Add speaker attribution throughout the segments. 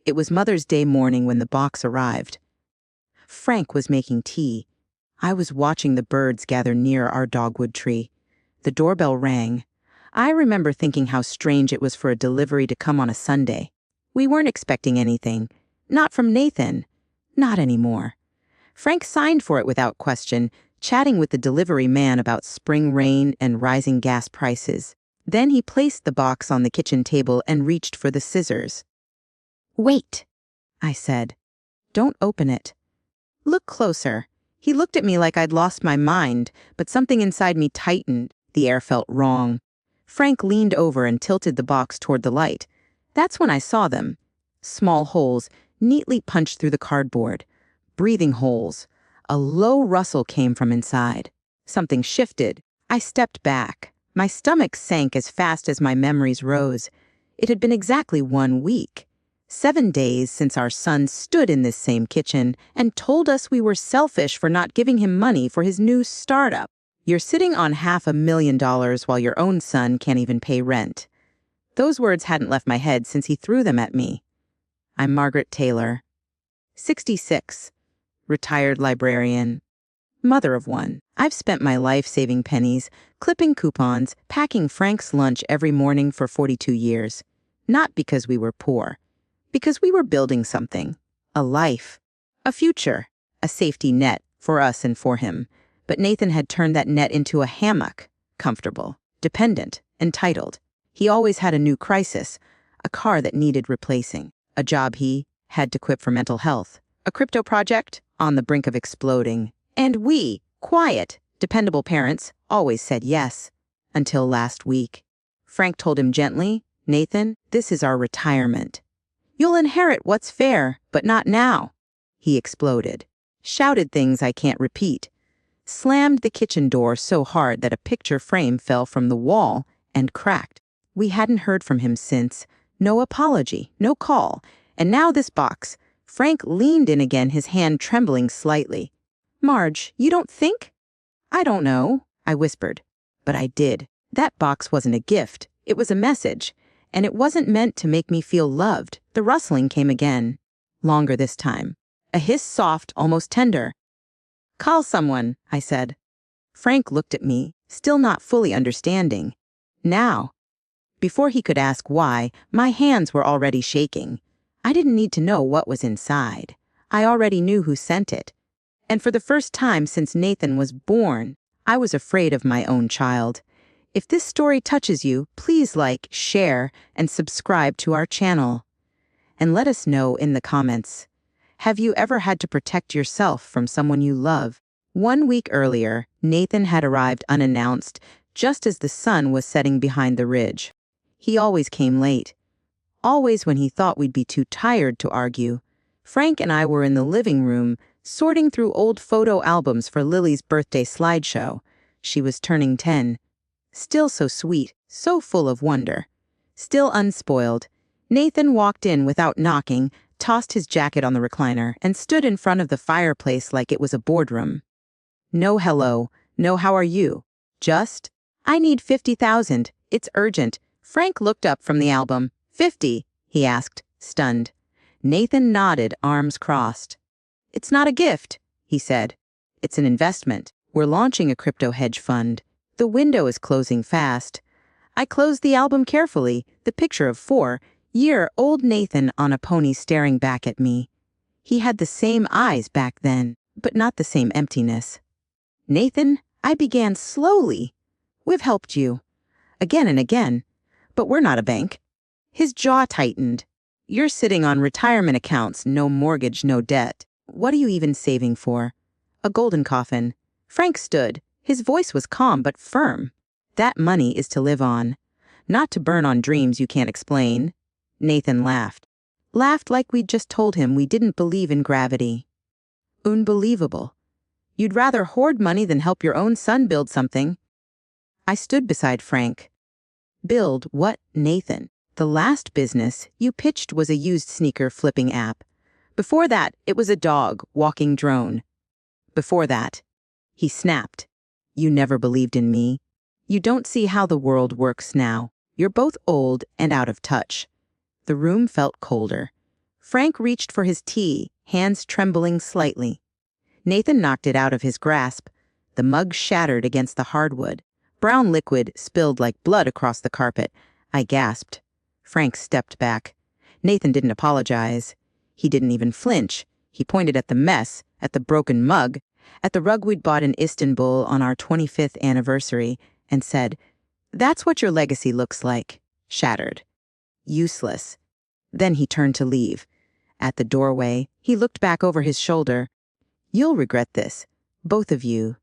Speaker 1: It was Mother's Day morning when the box arrived. Frank was making tea. I was watching the birds gather near our dogwood tree. The doorbell rang. I remember thinking how strange it was for a delivery to come on a Sunday. We weren't expecting anything. Not from Nathan. Not anymore. Frank signed for it without question, chatting with the delivery man about spring rain and rising gas prices. Then he placed the box on the kitchen table and reached for the scissors. "Wait," I said. "Don't open it. Look closer." He looked at me like I'd lost my mind, but something inside me tightened. The air felt wrong. Frank leaned over and tilted the box toward the light. That's when I saw them. Small holes, neatly punched through the cardboard. Breathing holes. A low rustle came from inside. Something shifted. I stepped back. My stomach sank as fast as my memories rose. It had been exactly 1 week. 7 days since our son stood in this same kitchen and told us we were selfish for not giving him money for his new startup. You're sitting on $500,000 while your own son can't even pay rent. Those words hadn't left my head since he threw them at me. I'm Margaret Taylor, 66, retired librarian, mother of one. I've spent my life saving pennies, clipping coupons, packing Frank's lunch every morning for 42 years. Not because we were poor, because we were building something, a life, a future, a safety net for us and for him. But Nathan had turned that net into a hammock, comfortable, dependent, entitled. He always had a new crisis, a car that needed replacing, a job he had to quit for mental health, a crypto project on the brink of exploding. And we, quiet, dependable parents, always said yes, until last week. Frank told him gently, "Nathan, this is our retirement. You'll inherit what's fair, but not now." He exploded, shouted things I can't repeat, slammed the kitchen door so hard that a picture frame fell from the wall and cracked. We hadn't heard from him since. No apology, no call. And now this box. Frank leaned in again, his hand trembling slightly. "Marge, you don't think?" "I don't know," I whispered. But I did. That box wasn't a gift. It was a message. And it wasn't meant to make me feel loved. The rustling came again. Longer this time. A hiss soft, almost tender. "Call someone," I said. Frank looked at me, still not fully understanding. Now. Before he could ask why, my hands were already shaking. I didn't need to know what was inside. I already knew who sent it. And for the first time since Nathan was born, I was afraid of my own child. If this story touches you, please like, share, and subscribe to our channel. And let us know in the comments. Have you ever had to protect yourself from someone you love? 1 week earlier, Nathan had arrived unannounced, just as the sun was setting behind the ridge. He always came late. Always when he thought we'd be too tired to argue. Frank and I were in the living room, sorting through old photo albums for Lily's birthday slideshow. She was turning 10. Still so sweet, so full of wonder. Still unspoiled. Nathan walked in without knocking, tossed his jacket on the recliner, and stood in front of the fireplace like it was a boardroom. No hello, no how are you. Just, "I need 50,000. It's urgent." Frank looked up from the album. 50, he asked, stunned. Nathan nodded, arms crossed. "It's not a gift," he said. "It's an investment. We're launching a crypto hedge fund. The window is closing fast." I closed the album carefully, the picture of 4-year-old Nathan on a pony staring back at me. He had the same eyes back then, but not the same emptiness. "Nathan," I began slowly, "we've helped you. Again and again. But we're not a bank." His jaw tightened. "You're sitting on retirement accounts, no mortgage, no debt. What are you even saving for?" "A golden coffin." Frank stood. His voice was calm but firm. "That money is to live on, not to burn on dreams you can't explain." Nathan laughed. Laughed like we'd just told him we didn't believe in gravity. Unbelievable. You'd rather hoard money than help your own son build something. I stood beside Frank. "Build what, Nathan? The last business you pitched was a used sneaker flipping app. Before that, it was a dog walking drone. Before that," he snapped, "you never believed in me. You don't see how the world works now. You're both old and out of touch." The room felt colder. Frank reached for his tea, hands trembling slightly. Nathan knocked it out of his grasp. The mug shattered against the hardwood. Brown liquid spilled like blood across the carpet. I gasped. Frank stepped back. Nathan didn't apologize. He didn't even flinch. He pointed at the mess, at the broken mug, at the rug we'd bought in Istanbul on our 25th anniversary, and said, "That's what your legacy looks like. Shattered. Useless." Then he turned to leave. At the doorway, he looked back over his shoulder. "You'll regret this. Both of you."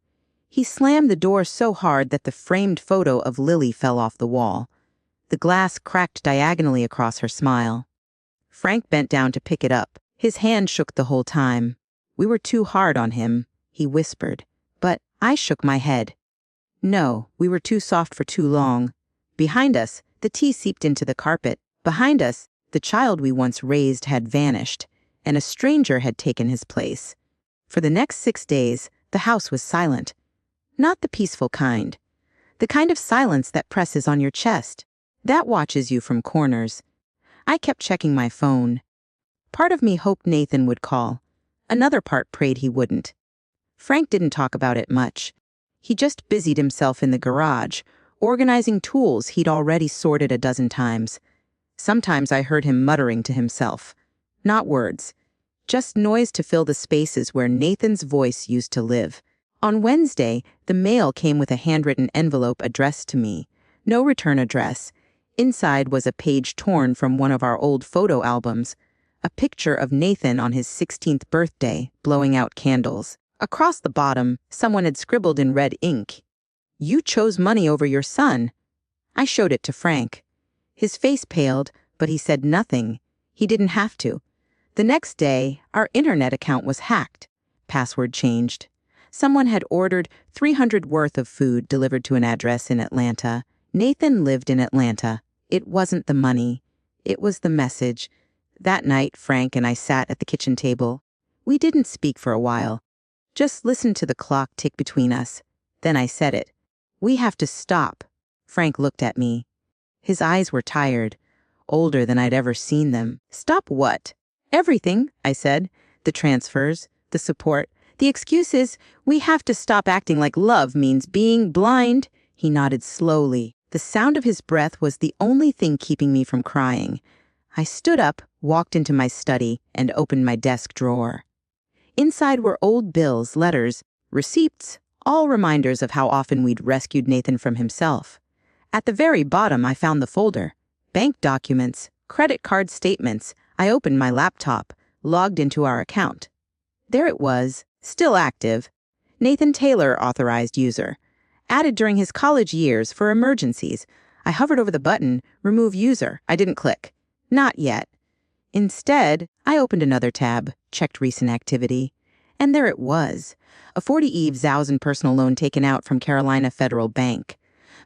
Speaker 1: He slammed the door so hard that the framed photo of Lily fell off the wall. The glass cracked diagonally across her smile. Frank bent down to pick it up. His hand shook the whole time. "We were too hard on him," he whispered. But I shook my head. "No, we were too soft for too long." Behind us, the tea seeped into the carpet. Behind us, the child we once raised had vanished, and a stranger had taken his place. For the next 6 days, the house was silent. Not the peaceful kind. The kind of silence that presses on your chest, that watches you from corners. I kept checking my phone. Part of me hoped Nathan would call. Another part prayed he wouldn't. Frank didn't talk about it much. He just busied himself in the garage, organizing tools he'd already sorted a dozen times. Sometimes I heard him muttering to himself. Not words. Just noise to fill the spaces where Nathan's voice used to live. On Wednesday, the mail came with a handwritten envelope addressed to me. No return address. Inside was a page torn from one of our old photo albums. A picture of Nathan on his 16th birthday, blowing out candles. Across the bottom, someone had scribbled in red ink, "You chose money over your son." I showed it to Frank. His face paled, but he said nothing. He didn't have to. The next day, our internet account was hacked. Password changed. Someone had ordered $300 worth of food delivered to an address in Atlanta. Nathan lived in Atlanta. It wasn't the money. It was the message. That night, Frank and I sat at the kitchen table. We didn't speak for a while. Just listened to the clock tick between us. Then I said it. "We have to stop." Frank looked at me. His eyes were tired, older than I'd ever seen them. "Stop what?" "Everything," I said. "The transfers, the support, the excuses. We have to stop acting like love means being blind." He nodded slowly. The sound of his breath was the only thing keeping me from crying. I stood up, walked into my study, and opened my desk drawer. Inside were old bills, letters, receipts, all reminders of how often we'd rescued Nathan from himself. At the very bottom, I found the folder. Bank documents, credit card statements. I opened my laptop, logged into our account. There it was, still active. Nathan Taylor, authorized user. Added during his college years for emergencies. I hovered over the button, remove user. I didn't click. Not yet. Instead, I opened another tab, checked recent activity. And there it was. A 40,000 personal loan taken out from Carolina Federal Bank.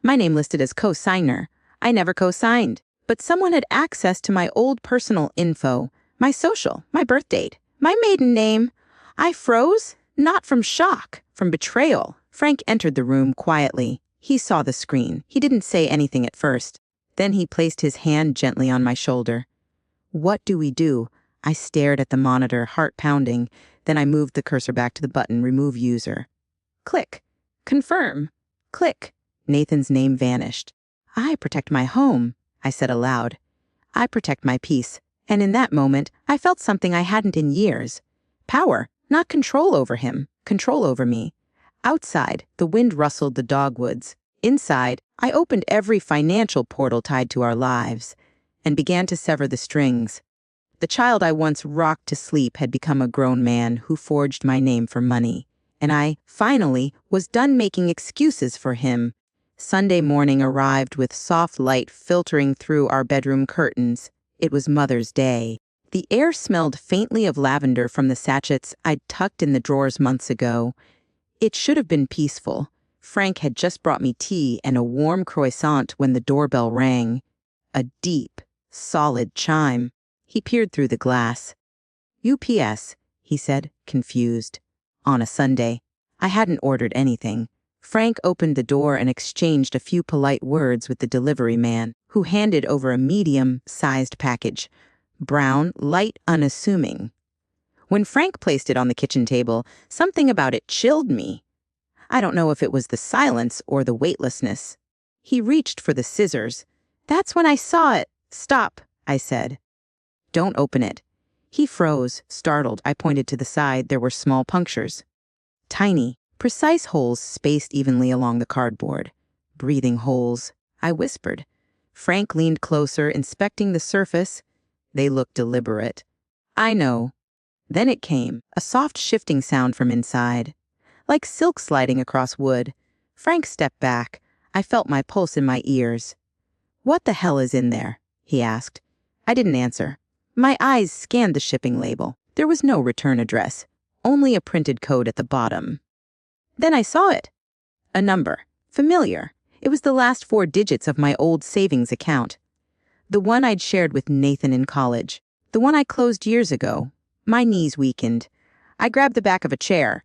Speaker 1: My name listed as co-signer. I never co-signed. But someone had access to my old personal info, my social, my birth date, my maiden name. I froze, not from shock, from betrayal. Frank entered the room quietly. He saw the screen. He didn't say anything at first. Then he placed his hand gently on my shoulder. "What do we do?" I stared at the monitor, heart pounding. Then I moved the cursor back to the button, remove user. Click. Confirm. Click. Nathan's name vanished. "I protect my home," I said aloud. "I protect my peace." And in that moment, I felt something I hadn't in years. Power, not control over him, control over me. Outside, the wind rustled the dogwoods. Inside, I opened every financial portal tied to our lives and began to sever the strings. The child I once rocked to sleep had become a grown man who forged my name for money. And I, finally, was done making excuses for him. Sunday morning arrived with soft light filtering through our bedroom curtains. It was Mother's Day. The air smelled faintly of lavender from the sachets I'd tucked in the drawers months ago. It should have been peaceful. Frank had just brought me tea and a warm croissant when the doorbell rang. A deep, solid chime. He peered through the glass. "UPS," he said, confused. On a Sunday. I hadn't ordered anything. Frank opened the door and exchanged a few polite words with the delivery man, who handed over a medium-sized package. brown, light, unassuming. When Frank placed it on the kitchen table, something about it chilled me. I don't know if it was the silence or the weightlessness. He reached for the scissors. That's when I saw it. "Stop," I said. "Don't open it." He froze, startled. I pointed to the side. There were small punctures. Tiny, precise holes spaced evenly along the cardboard. Breathing holes, I whispered. Frank leaned closer, inspecting the surface. They looked deliberate. "I know." Then it came, a soft shifting sound from inside. Like silk sliding across wood. Frank stepped back. I felt my pulse in my ears. "What the hell is in there?" he asked. I didn't answer. My eyes scanned the shipping label. There was no return address, only a printed code at the bottom. Then I saw it. A number. Familiar. It was the last 4 digits of my old savings account. The one I'd shared with Nathan in college. The one I closed years ago. My knees weakened. I grabbed the back of a chair.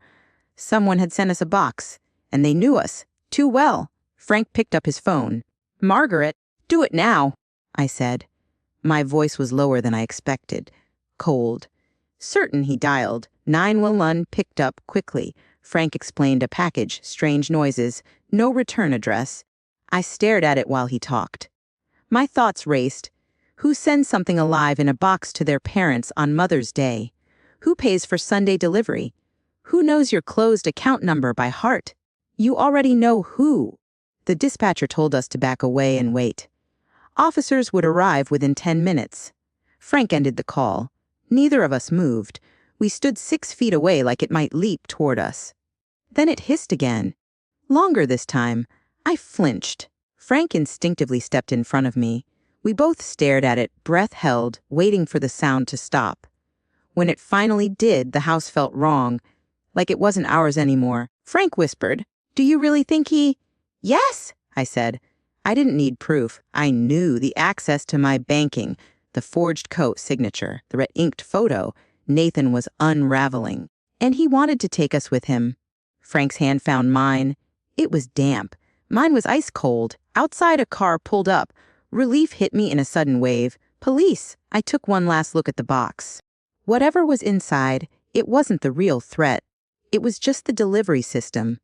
Speaker 1: Someone had sent us a box, and they knew us. Too well. Frank picked up his phone. "Margaret, do it now," I said. My voice was lower than I expected. Cold. Certain he dialed. 911 picked up quickly. Frank explained a package, strange noises, no return address. I stared at it while he talked. My thoughts raced. Who sends something alive in a box to their parents on Mother's Day? Who pays for Sunday delivery? Who knows your closed account number by heart? You already know who. The dispatcher told us to back away and wait. Officers would arrive within 10 minutes. Frank ended the call. Neither of us moved. We stood 6 feet away like it might leap toward us. Then it hissed again. Longer this time. I flinched. Frank instinctively stepped in front of me. We both stared at it, breath held, waiting for the sound to stop. When it finally did, the house felt wrong, like it wasn't ours anymore. Frank whispered, "Do you really think he—" "Yes," I said. I didn't need proof. I knew the access to my banking, the forged coat signature, the red-inked photo. Nathan was unraveling, and he wanted to take us with him. Frank's hand found mine. It was damp. Mine was ice cold. Outside, a car pulled up. Relief hit me in a sudden wave. Police. I took one last look at the box. Whatever was inside, it wasn't the real threat. It was just the delivery system.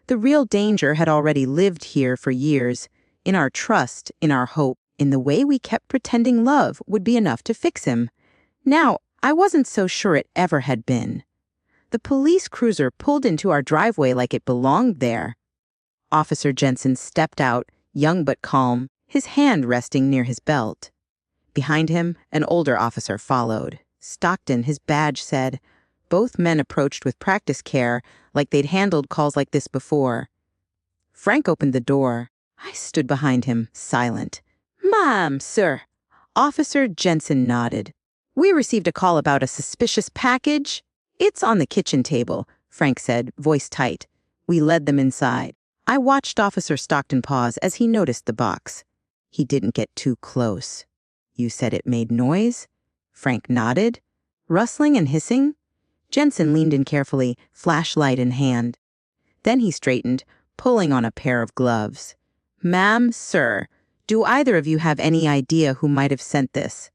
Speaker 1: The real danger had already lived here for years. In our trust, in our hope, in the way we kept pretending love would be enough to fix him. Now, I wasn't so sure it ever had been. The police cruiser pulled into our driveway like it belonged there. Officer Jensen stepped out, young but calm, his hand resting near his belt. Behind him, an older officer followed. Stockton, his badge said. Both men approached with practice care, like they'd handled calls like this before. Frank opened the door. I stood behind him, silent. "Ma'am, sir." Officer Jensen nodded. "We received a call about a suspicious package." "It's on the kitchen table," Frank said, voice tight. We led them inside. I watched Officer Stockton pause as he noticed the box. He didn't get too close. "You said it made noise?" Frank nodded. "Rustling and hissing?" Jensen leaned in carefully, flashlight in hand. Then he straightened, pulling on a pair of gloves. "Ma'am, sir, do either of you have any idea who might have sent this?"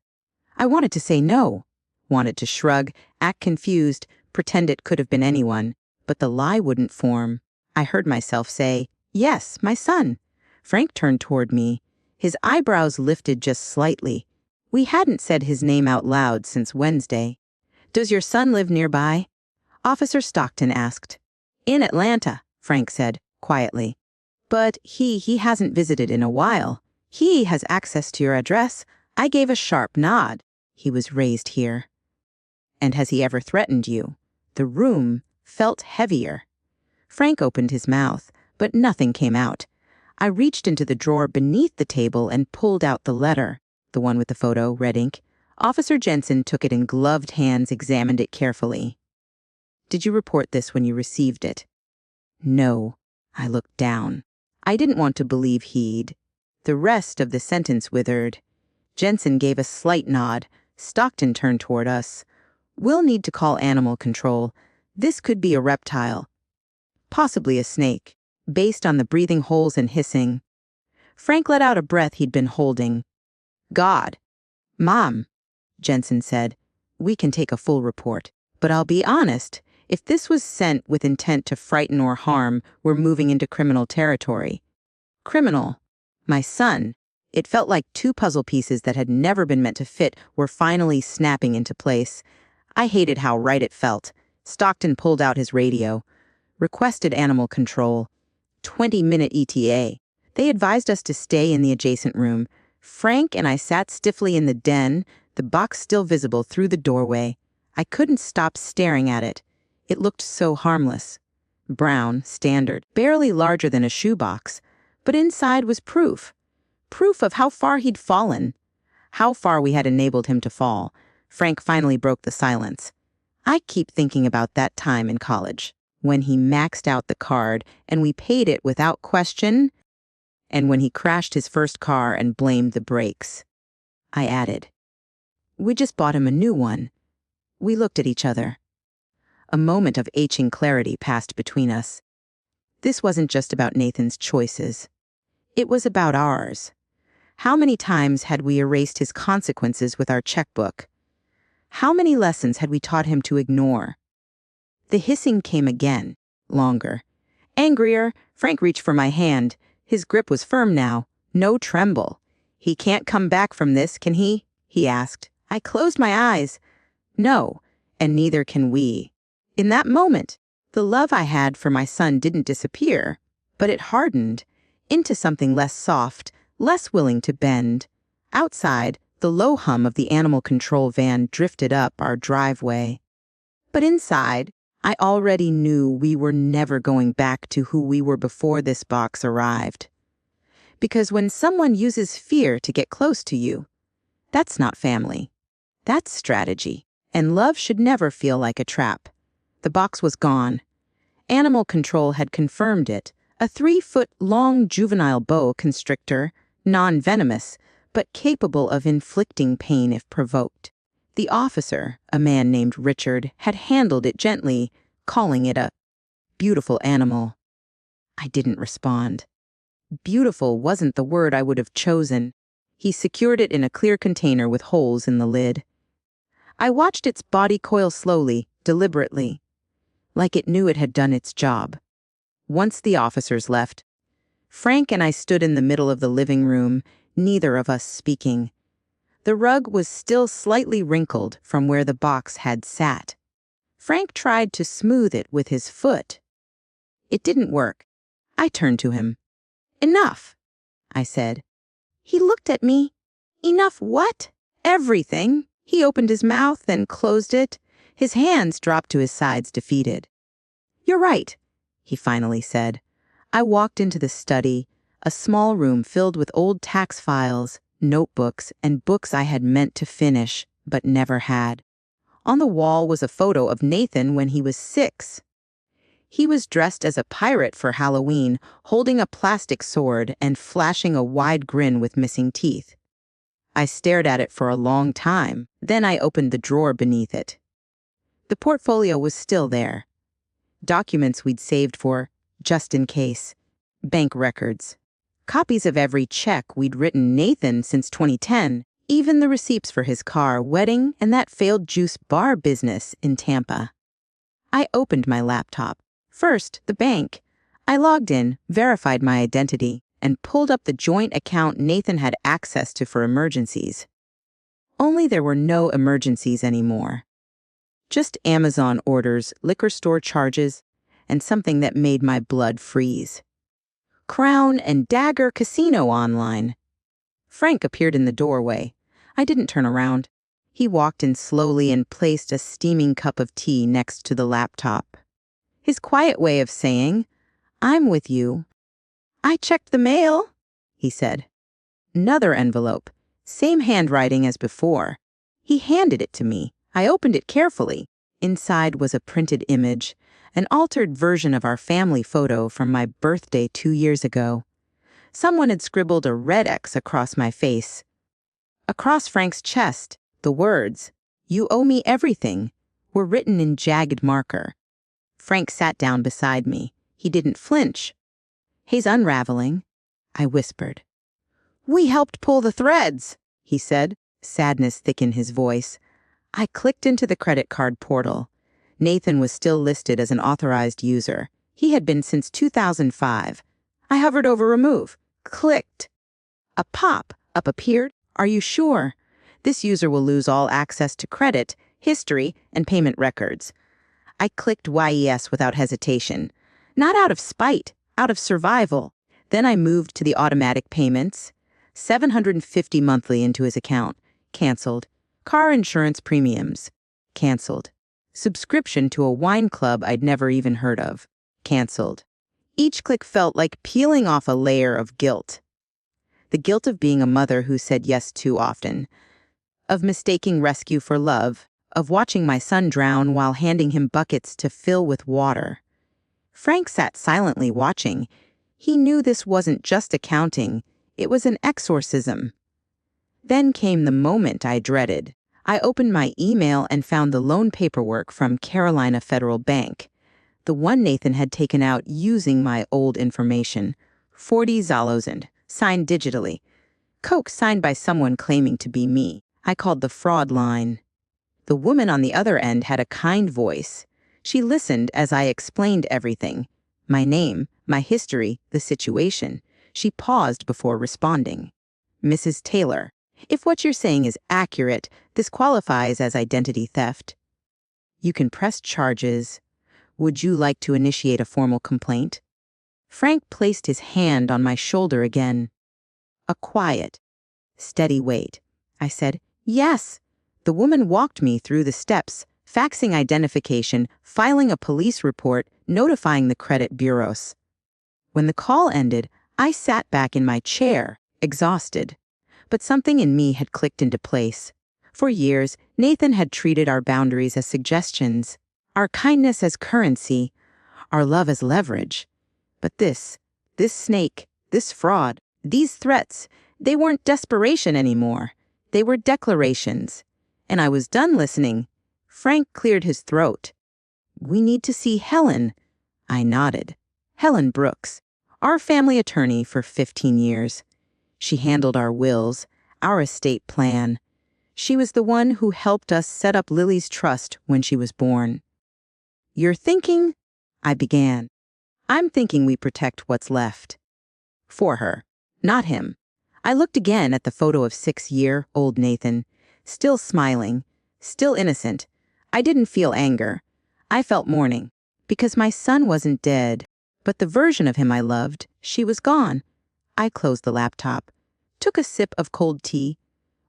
Speaker 1: I wanted to say no, wanted to shrug, act confused, pretend it could have been anyone, but the lie wouldn't form. I heard myself say, "Yes, my son." Frank turned toward me. His eyebrows lifted just slightly. We hadn't said his name out loud since Wednesday. "Does your son live nearby?" Officer Stockton asked. "In Atlanta," Frank said, quietly. "But he hasn't visited in a while. He has access to your address." I gave a sharp nod. "He was raised here." "And has he ever threatened you?" The room felt heavier. Frank opened his mouth, but nothing came out. I reached into the drawer beneath the table and pulled out the letter, the one with the photo, red ink. Officer Jensen took it in gloved hands, examined it carefully. "Did you report this when you received it?" "No." I looked down. I didn't want to believe he'd. The rest of the sentence withered. Jensen gave a slight nod. Stockton turned toward us. "We'll need to call animal control. This could be a reptile. Possibly a snake, based on the breathing holes and hissing." Frank let out a breath he'd been holding. "God." "Mom." Jensen said. "We can take a full report. But I'll be honest, if this was sent with intent to frighten or harm, we're moving into criminal territory." Criminal. My son. It felt like two puzzle pieces that had never been meant to fit were finally snapping into place. I hated how right it felt. Stockton pulled out his radio. Requested animal control. 20-minute ETA. They advised us to stay in the adjacent room. Frank and I sat stiffly in the den, the box still visible through the doorway. I couldn't stop staring at it. It looked so harmless. Brown, standard, barely larger than a shoebox. But inside was proof. Proof of how far he'd fallen. How far we had enabled him to fall. Frank finally broke the silence. I keep thinking about that time in college, when he maxed out the card and we paid it without question, and when he crashed his first car and blamed the brakes. I added, "We just bought him a new one." We looked at each other. A moment of aching clarity passed between us. This wasn't just about Nathan's choices. It was about ours. How many times had we erased his consequences with our checkbook? How many lessons had we taught him to ignore? The hissing came again, longer. Angrier, Frank reached for my hand. His grip was firm now, no tremble. "He can't come back from this, can he?" he asked. I closed my eyes. No, and neither can we. In that moment, the love I had for my son didn't disappear, but it hardened into something less soft, less willing to bend. Outside, the low hum of the animal control van drifted up our driveway. But inside, I already knew we were never going back to who we were before this box arrived. Because when someone uses fear to get close to you, that's not family. That's strategy. And love should never feel like a trap. The box was gone. Animal control had confirmed it. A 3-foot-long juvenile boa constrictor, non-venomous, but capable of inflicting pain if provoked. The officer, a man named Richard, had handled it gently, calling it a beautiful animal. I didn't respond. Beautiful wasn't the word I would have chosen. He secured it in a clear container with holes in the lid. I watched its body coil slowly, deliberately, like it knew it had done its job. Once the officers left, Frank and I stood in the middle of the living room, neither of us speaking. The rug was still slightly wrinkled from where the box had sat. Frank tried to smooth it with his foot. It didn't work. I turned to him. "Enough," I said. He looked at me. "Enough what?" "Everything." He opened his mouth, then closed it. His hands dropped to his sides, defeated. "You're right," he finally said. I walked into the study, a small room filled with old tax files, notebooks, and books I had meant to finish, but never had. On the wall was a photo of Nathan when he was 6. He was dressed as a pirate for Halloween, holding a plastic sword and flashing a wide grin with missing teeth. I stared at it for a long time, then I opened the drawer beneath it. The portfolio was still there. Documents we'd saved for, just in case. Bank records. Copies of every check we'd written Nathan since 2010, even the receipts for his car, wedding, and that failed juice bar business in Tampa. I opened my laptop. First, the bank. I logged in, verified my identity, and pulled up the joint account Nathan had access to for emergencies. Only there were no emergencies anymore. Just Amazon orders, liquor store charges, and something that made my blood freeze. Crown and Dagger Casino online. Frank appeared in the doorway. I didn't turn around. He walked in slowly and placed a steaming cup of tea next to the laptop. His quiet way of saying, "I'm with you." "I checked the mail," he said. Another envelope, same handwriting as before. He handed it to me. I opened it carefully. Inside was a printed image, an altered version of our family photo from my birthday 2 years ago. Someone had scribbled a red X across my face. Across Frank's chest, the words, "You owe me everything," were written in jagged marker. Frank sat down beside me. He didn't flinch. "He's unraveling," I whispered. "We helped pull the threads," he said, Sadness thickened his voice. I clicked into the credit card portal. Nathan was still listed as an authorized user. He had been since 2005. I hovered over remove. Clicked. A pop-up appeared. Are you sure? This user will lose all access to credit, history, and payment records. I clicked yes without hesitation. Not out of spite, out of survival. Then I moved to the automatic payments. $750 monthly into his account. Canceled. Car insurance premiums. Canceled. Subscription to a wine club I'd never even heard of. Canceled. Each click felt like peeling off a layer of guilt. The guilt of being a mother who said yes too often. Of mistaking rescue for love. Of watching my son drown while handing him buckets to fill with water. Frank sat silently watching. He knew this wasn't just accounting. It was an exorcism. Then came the moment I dreaded. I opened my email and found the loan paperwork from Carolina Federal Bank. The one Nathan had taken out using my old information. 40,000, signed digitally. Coke signed by someone claiming to be me. I called the fraud line. The woman on the other end had a kind voice. She listened as I explained everything. My name, my history, the situation. She paused before responding. Mrs. Taylor, if what you're saying is accurate, this qualifies as identity theft. You can press charges. Would you like to initiate a formal complaint? Frank placed his hand on my shoulder again. A quiet, steady wait. I said, yes. The woman walked me through the steps, faxing identification, filing a police report, notifying the credit bureaus. When the call ended, I sat back in my chair, exhausted. But something in me had clicked into place. For years, Nathan had treated our boundaries as suggestions, our kindness as currency, our love as leverage. But this snake, this fraud, these threats, they weren't desperation anymore. They were declarations. And I was done listening. Frank cleared his throat. We need to see Helen. I nodded. Helen Brooks, our family attorney for 15 years. She handled our wills, our estate plan. She was the one who helped us set up Lily's trust when she was born. You're thinking, I began. I'm thinking we protect what's left. For her, not him. I looked again at the photo of 6-year-old Nathan, still smiling, still innocent. I didn't feel anger. I felt mourning, because my son wasn't dead, but the version of him I loved, she was gone. I closed the laptop, took a sip of cold tea.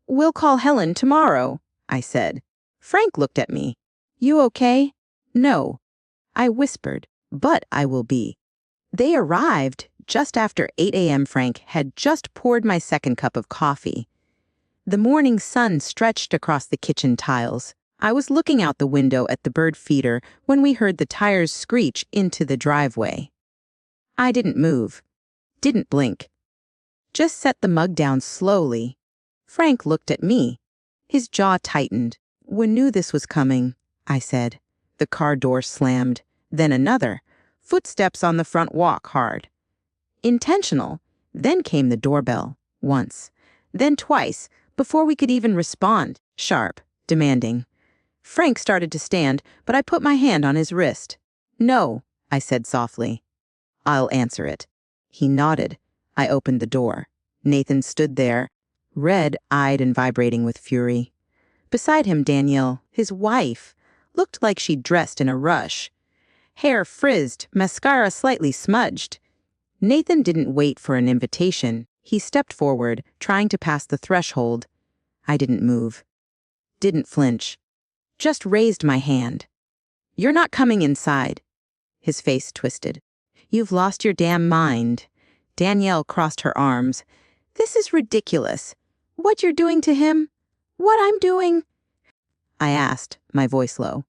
Speaker 1: We'll call Helen tomorrow, I said. Frank looked at me. You okay? No. I whispered, but I will be. They arrived just after 8 a.m. Frank had just poured my second cup of coffee. The morning sun stretched across the kitchen tiles. I was looking out the window at the bird feeder when we heard the tires screech into the driveway. I didn't move, didn't blink. Just set the mug down slowly. Frank looked at me. His jaw tightened. We knew this was coming, I said. The car door slammed, then another. Footsteps on the front walk hard. Intentional. Then came the doorbell, once. Then twice, before we could even respond, sharp, demanding. Frank started to stand, but I put my hand on his wrist. No, I said softly. I'll answer it. He nodded. I opened the door. Nathan stood there, red-eyed and vibrating with fury. Beside him, Danielle, his wife, looked like she'd dressed in a rush. Hair frizzed, mascara slightly smudged. Nathan didn't wait for an invitation. He stepped forward, trying to pass the threshold. I didn't move. Didn't flinch. Just raised my hand. You're not coming inside. His face twisted. You've lost your damn mind. Danielle crossed her arms. This is ridiculous. What you're doing to him? What I'm doing? I asked, my voice low.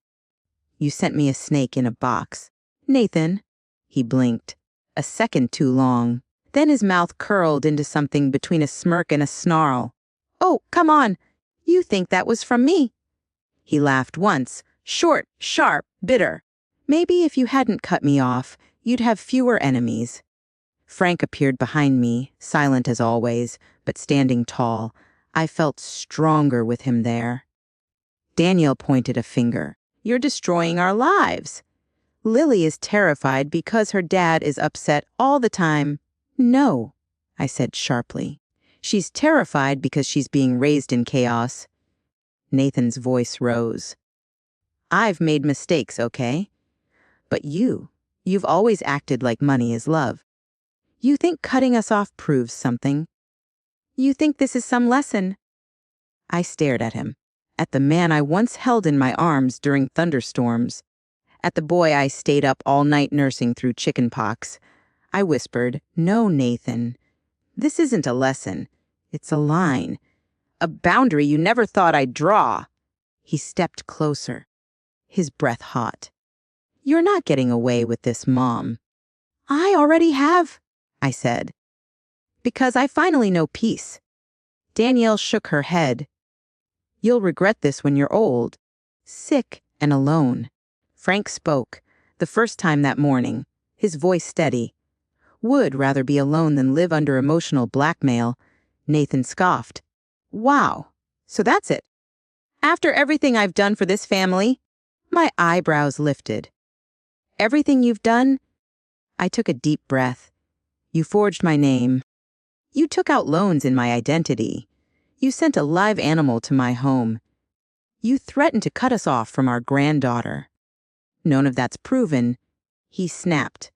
Speaker 1: You sent me a snake in a box. Nathan. He blinked. A second too long. Then his mouth curled into something between a smirk and a snarl. Oh, come on. You think that was from me? He laughed once, short, sharp, bitter. Maybe if you hadn't cut me off, you'd have fewer enemies. Frank appeared behind me, silent as always, but standing tall. I felt stronger with him there. Daniel pointed a finger. You're destroying our lives. Lily is terrified because her dad is upset all the time. No, I said sharply. She's terrified because she's being raised in chaos. Nathan's voice rose. I've made mistakes, okay? But you've always acted like money is love. You think cutting us off proves something. You think this is some lesson. I stared at him, at the man I once held in my arms during thunderstorms, at the boy I stayed up all night nursing through chickenpox. I whispered, No, Nathan. This isn't a lesson. It's a line. A boundary you never thought I'd draw. He stepped closer, his breath hot. You're not getting away with this, Mom. I already have, I said. Because I finally know peace. Danielle shook her head. You'll regret this when you're old, sick and alone. Frank spoke, the first time that morning, his voice steady. Would rather be alone than live under emotional blackmail. Nathan scoffed. Wow, so that's it. After everything I've done for this family? My eyebrows lifted. Everything you've done? I took a deep breath. You forged my name. You took out loans in my identity. You sent a live animal to my home. You threatened to cut us off from our granddaughter. None of that's proven. He snapped.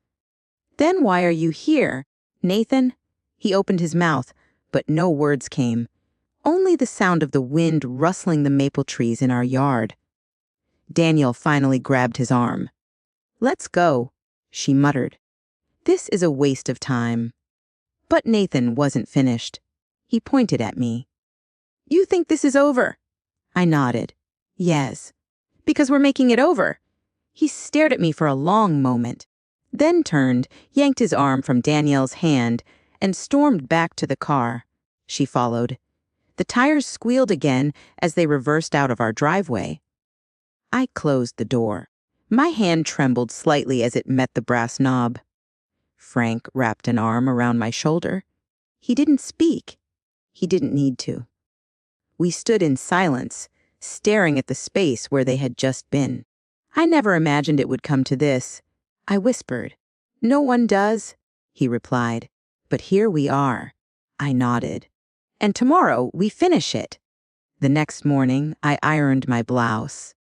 Speaker 1: Then why are you here, Nathan? He opened his mouth, but no words came. Only the sound of the wind rustling the maple trees in our yard. Daniel finally grabbed his arm. Let's go, she muttered. This is a waste of time. But Nathan wasn't finished. He pointed at me. You think this is over? I nodded. Yes. Because we're making it over. He stared at me for a long moment, then turned, yanked his arm from Danielle's hand, and stormed back to the car. She followed. The tires squealed again as they reversed out of our driveway. I closed the door. My hand trembled slightly as it met the brass knob. Frank wrapped an arm around my shoulder. He didn't speak. He didn't need to. We stood in silence, staring at the space where they had just been. I never imagined it would come to this. I whispered. No one does, he replied. But here we are. I nodded. And tomorrow we finish it. The next morning, I ironed my blouse.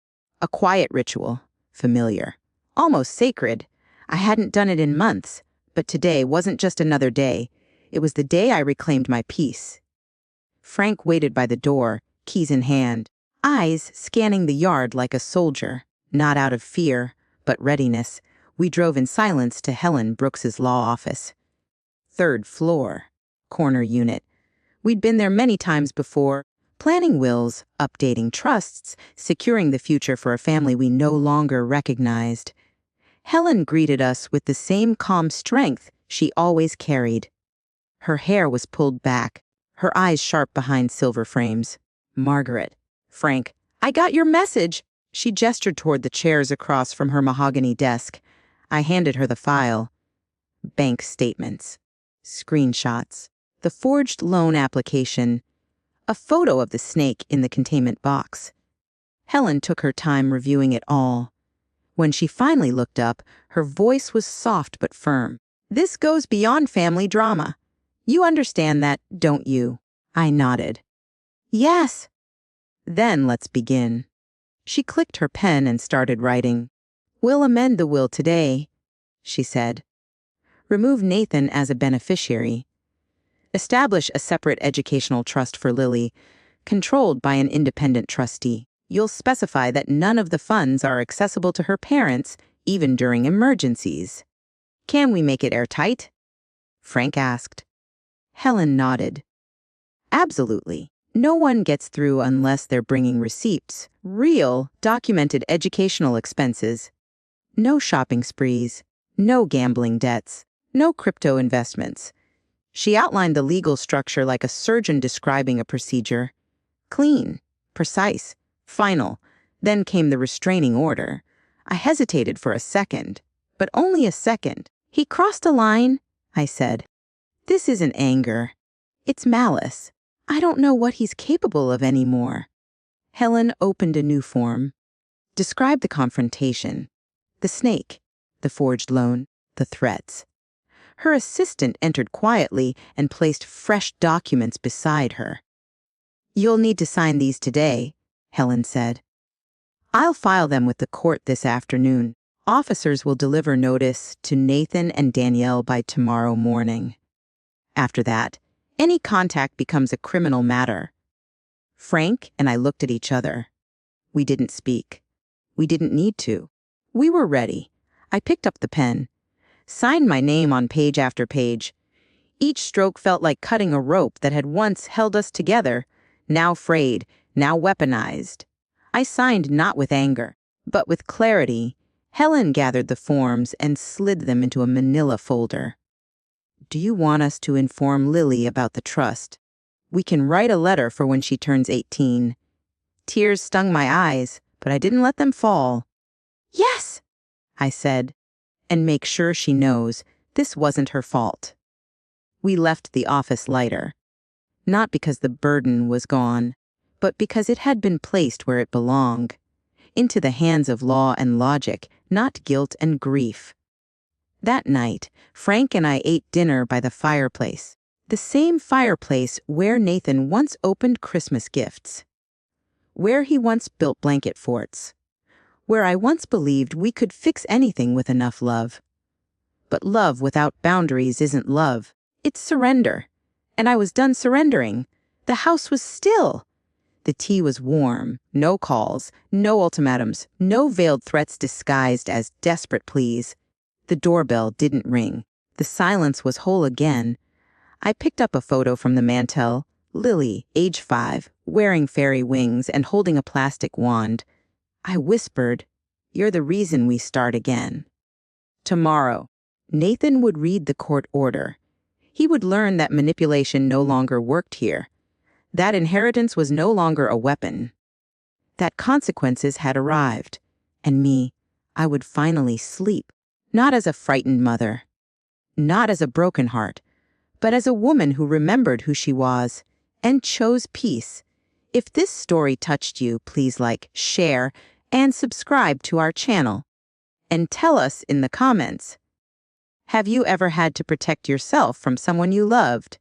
Speaker 1: A quiet ritual, familiar, almost sacred. I hadn't done it in months, but today wasn't just another day. It was the day I reclaimed my peace. Frank waited by the door, keys in hand, eyes scanning the yard like a soldier, not out of fear, but readiness. We drove in silence to Helen Brooks's law office. 3rd floor, corner unit. We'd been there many times before, planning wills, updating trusts, securing the future for a family we no longer recognized. Helen greeted us with the same calm strength she always carried. Her hair was pulled back, her eyes sharp behind silver frames. Margaret. Frank. I got your message. She gestured toward the chairs across from her mahogany desk. I handed her the file. Bank statements. Screenshots. The forged loan application. A photo of the snake in the containment box. Helen took her time reviewing it all. When she finally looked up, her voice was soft but firm. This goes beyond family drama. You understand that, don't you? I nodded. Yes. Then let's begin. She clicked her pen and started writing. We'll amend the will today, she said. Remove Nathan as a beneficiary. Establish a separate educational trust for Lily, controlled by an independent trustee. You'll specify that none of the funds are accessible to her parents, even during emergencies. Can we make it airtight? Frank asked. Helen nodded. Absolutely. No one gets through unless they're bringing receipts, real, documented educational expenses. No shopping sprees, no gambling debts, no crypto investments. She outlined the legal structure like a surgeon describing a procedure. Clean, precise, final. Then came the restraining order. I hesitated for a second, but only a second. He crossed a line, I said. This isn't anger. It's malice. I don't know what he's capable of anymore. Helen opened a new form. Describe the confrontation. The snake, the forged loan, the threats. Her assistant entered quietly and placed fresh documents beside her. You'll need to sign these today, Helen said. I'll file them with the court this afternoon. Officers will deliver notice to Nathan and Danielle by tomorrow morning. After that, any contact becomes a criminal matter. Frank and I looked at each other. We didn't speak. We didn't need to. We were ready. I picked up the pen, signed my name on page after page. Each stroke felt like cutting a rope that had once held us together, now frayed, now weaponized. I signed not with anger, but with clarity. Helen gathered the forms and slid them into a manila folder. Do you want us to inform Lily about the trust? We can write a letter for when she turns 18. Tears stung my eyes, but I didn't let them fall. Yes, I said, and make sure she knows this wasn't her fault. We left the office lighter, not because the burden was gone, but because it had been placed where it belonged, into the hands of law and logic, not guilt and grief. That night, Frank and I ate dinner by the fireplace, the same fireplace where Nathan once opened Christmas gifts, where he once built blanket forts, where I once believed we could fix anything with enough love. But love without boundaries isn't love, it's surrender. And I was done surrendering. The house was still. The tea was warm, no calls, no ultimatums, no veiled threats disguised as desperate pleas. The doorbell didn't ring. The silence was whole again. I picked up a photo from the mantel. Lily, age 5, wearing fairy wings and holding a plastic wand. I whispered, "You're the reason we start again." Tomorrow, Nathan would read the court order. He would learn that manipulation no longer worked here, that inheritance was no longer a weapon, that consequences had arrived, and me, I would finally sleep, not as a frightened mother, not as a broken heart, but as a woman who remembered who she was and chose peace. If this story touched you, please like, share, and subscribe to our channel. And tell us in the comments, have you ever had to protect yourself from someone you loved?